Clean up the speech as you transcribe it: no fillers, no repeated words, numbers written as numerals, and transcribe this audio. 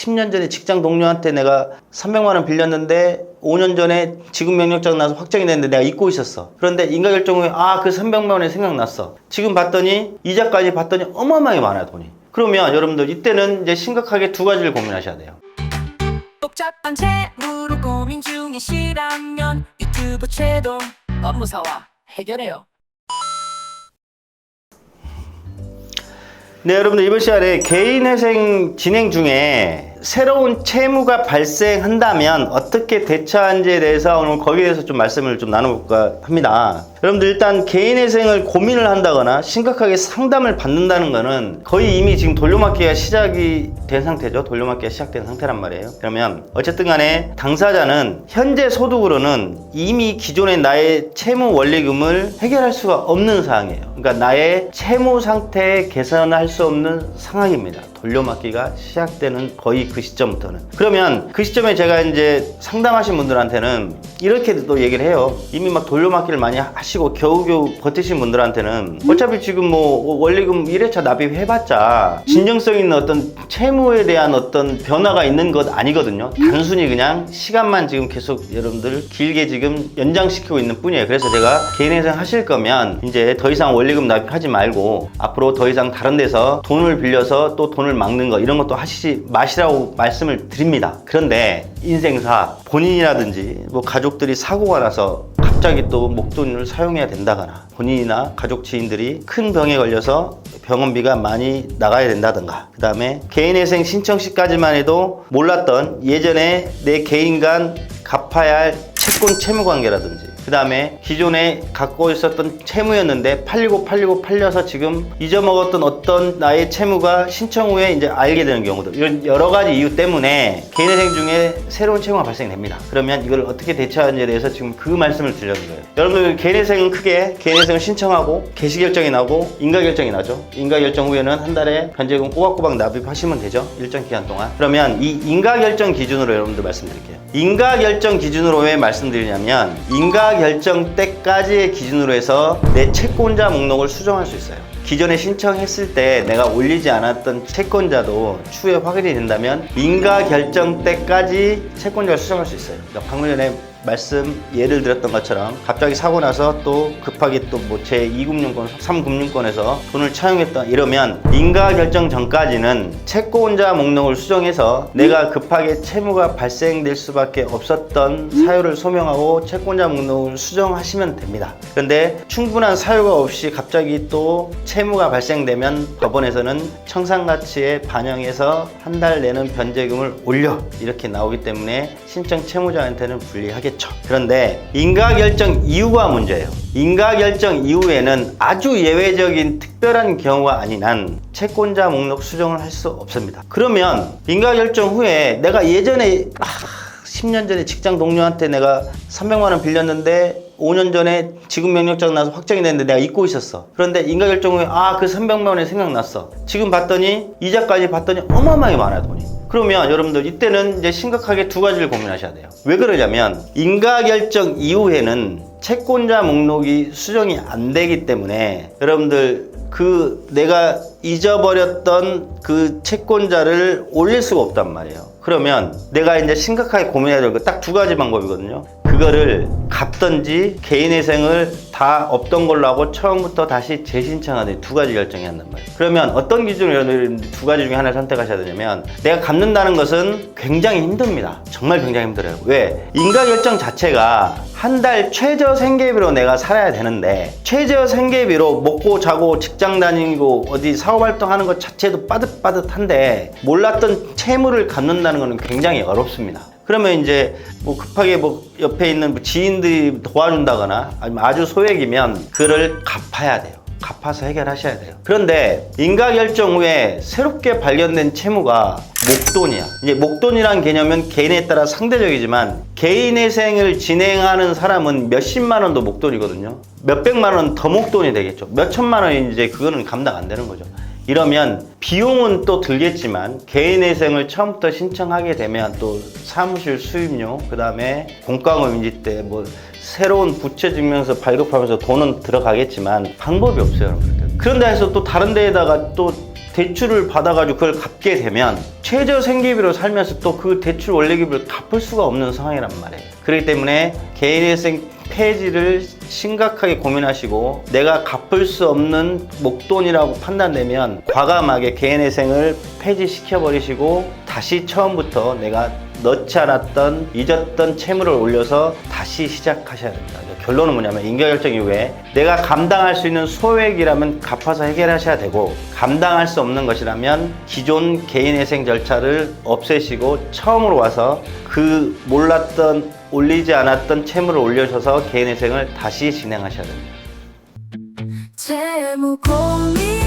10년 전에 직장 동료한테 내가 300만 원 빌렸는데 5년 전에 지급 명령장 나서 확정이 됐는데 내가 잊고 있었어. 그런데 인가결정 후에 그 300만 원이 생각났어. 지금 봤더니 이자까지 봤더니 어마어마하게 많아요, 돈이. 그러면 여러분들 이때는 이제 심각하게 두 가지를 고민하셔야 돼요. 복잡한 채무로 고민 중이시라면 유튜브 채동 업무사와 해결해요. 네, 여러분들 이번 시간에 개인회생 진행 중에 새로운 채무가 발생한다면 어떻게 대처하는지에 대해서 오늘 거기에 대해서 좀 말씀을 좀 나눠볼까 합니다. 여러분들 일단 개인회생을 고민을 한다거나 심각하게 상담을 받는다는 거는 거의 이미 지금 돌려막기가 시작이 된 상태죠. 돌려막기가 시작된 상태란 말이에요. 그러면 어쨌든 간에 당사자는 현재 소득으로는 이미 기존의 나의 채무 원리금을 해결할 수가 없는 상황이에요. 그러니까 나의 채무 상태 개선할 수 없는 상황입니다. 돌려막기가 시작되는 거의 그 시점부터는. 그러면 그 시점에 제가 이제 상담하신 분들한테는 이렇게 또 얘기를 해요. 이미 막 돌려막기를 많이 하시고 겨우겨우 버티신 분들한테는 어차피 지금 뭐 원리금 1회차 납입해봤자 진정성 있는 어떤 채무에 대한 어떤 변화가 있는 것 아니거든요. 단순히 그냥 시간만 지금 계속 여러분들 길게 지금 연장시키고 있는 뿐이에요. 그래서 제가 개인회생 하실 거면 이제 더 이상 원리금 납입하지 말고 앞으로 더 이상 다른 데서 돈을 빌려서 또 돈을 막는 거 이런 것도 하시지 마시라고 말씀을 드립니다. 그런데 인생사 본인이라든지 뭐 가족들이 사고가 나서 갑자기 또 목돈을 사용해야 된다거나 본인이나 가족 지인들이 큰 병에 걸려서 병원비가 많이 나가야 된다든가 그 다음에 개인회생 신청 시까지만 해도 몰랐던 예전에 내 개인 간 갚아야 할 채권 채무 관계라든지 그 다음에 기존에 갖고 있었던 채무였는데 팔려서 지금 잊어먹었던 어떤 나의 채무가 신청 후에 이제 알게 되는 경우들, 이런 여러 가지 이유 때문에 개인회생 중에 새로운 채무가 발생됩니다. 그러면 이걸 어떻게 대처하는지에 대해서 지금 그 말씀을 드리는 거예요. 여러분들 개인회생은 크게 개인회생을 신청하고 개시결정이 나고 인가결정이 나죠. 인가결정 후에는 한 달에 변제금 꼬박꼬박 납입하시면 되죠. 일정 기간 동안. 그러면 이 인가결정 기준으로 여러분들 말씀드릴게요. 인가결정 기준으로 왜 말씀드리냐면 인가결정 때까지의 기준으로 해서 내 채권자 목록을 수정할 수 있어요. 기존에 신청했을 때 내가 올리지 않았던 채권자도 추후에 확인이 된다면 인가결정 때까지 채권자를 수정할 수 있어요. 그러니까 방금 전에 예를 들었던 것처럼 갑자기 사고 나서 또 급하게 또 뭐 제2금융권, 3금융권에서 돈을 차용했다 이러면 인가결정 전까지는 채권자 목록을 수정해서 내가 급하게 채무가 발생될 수밖에 없었던 사유를 소명하고 채권자 목록을 수정하시면 됩니다. 그런데 충분한 사유가 없이 갑자기 또 채무가 발생되면 법원에서는 청산가치에 반영해서 한 달 내는 변제금을 올려 이렇게 나오기 때문에 신청 채무자한테는 불리하겠죠. 그런데 인가결정 이후가 문제예요. 인가결정 이후에는 아주 예외적인 특별한 경우가 아닌 한 채권자 목록 수정을 할 수 없습니다. 그러면 인가결정 후에 내가 예전에 10년 전에 직장 동료한테 내가 300만 원 빌렸는데 5년 전에 지급 명령장 나서 확정이 됐는데 내가 잊고 있었어. 그런데 인가결정 후에 그 300만 원이 생각났어. 지금 봤더니 이자까지 봤더니 어마어마하게 많아요, 돈이. 그러면 여러분들 이때는 이제 심각하게 두 가지를 고민하셔야 돼요. 왜 그러냐면 인가결정 이후에는 채권자 목록이 수정이 안 되기 때문에 여러분들 내가 잊어버렸던 그 채권자를 올릴 수가 없단 말이에요. 그러면 내가 이제 심각하게 고민해야 될 거 딱 두 가지 방법이거든요. 그거를 갚던지 개인회생을 다 없던 걸로 하고 처음부터 다시 재신청하는 두 가지 결정이 한단 말이에요. 그러면 어떤 기준으로 두 가지 중에 하나를 선택하셔야 되냐면 내가 갚는다는 것은 굉장히 힘듭니다. 정말 굉장히 힘들어요. 왜? 인가결정 자체가 한 달 최저 생계비로 내가 살아야 되는데 최저 생계비로 먹고 자고 직장 다니고 어디 사업활동하는 것 자체도 빠듯빠듯한데 몰랐던 채무를 갚는다는 것은 굉장히 어렵습니다. 그러면 이제 뭐 급하게 뭐 옆에 있는 지인들이 도와준다거나 아니면 아주 소액이면 그를 갚아야 돼요. 갚아서 해결하셔야 돼요. 그런데 인가결정 후에 새롭게 발견된 채무가 목돈이야. 이제 목돈이란 개념은 개인에 따라 상대적이지만 개인회생을 진행하는 사람은 몇십만 원도 목돈이거든요. 몇백만 원 더 목돈이 되겠죠. 몇천만 원이 이제 그거는 감당 안 되는 거죠. 이러면 비용은 또 들겠지만 개인회생을 처음부터 신청하게 되면 또 사무실 수임료, 그 다음에 공과금 인지 때 뭐 새로운 부채 증명서 발급하면서 돈은 들어가겠지만 방법이 없어요. 그런데 해서 또 다른 데에다가 또 대출을 받아가지고 그걸 갚게 되면 최저 생계비로 살면서 또 그 대출 원리금을 갚을 수가 없는 상황이란 말이에요. 그렇기 때문에 개인회생 폐지를 심각하게 고민하시고 내가 갚을 수 없는 목돈이라고 판단되면 과감하게 개인회생을 폐지시켜버리시고 다시 처음부터 내가 넣지 않았던 잊었던 채무를 올려서 다시 시작하셔야 됩니다. 결론은 뭐냐면 인가결정 이후에 내가 감당할 수 있는 소액이라면 갚아서 해결하셔야 되고 감당할 수 없는 것이라면 기존 개인회생 절차를 없애시고 처음으로 와서 그 몰랐던 올리지 않았던 채무를 올려셔서 개인회생을 다시 진행하셔야 됩니다. 채무 고민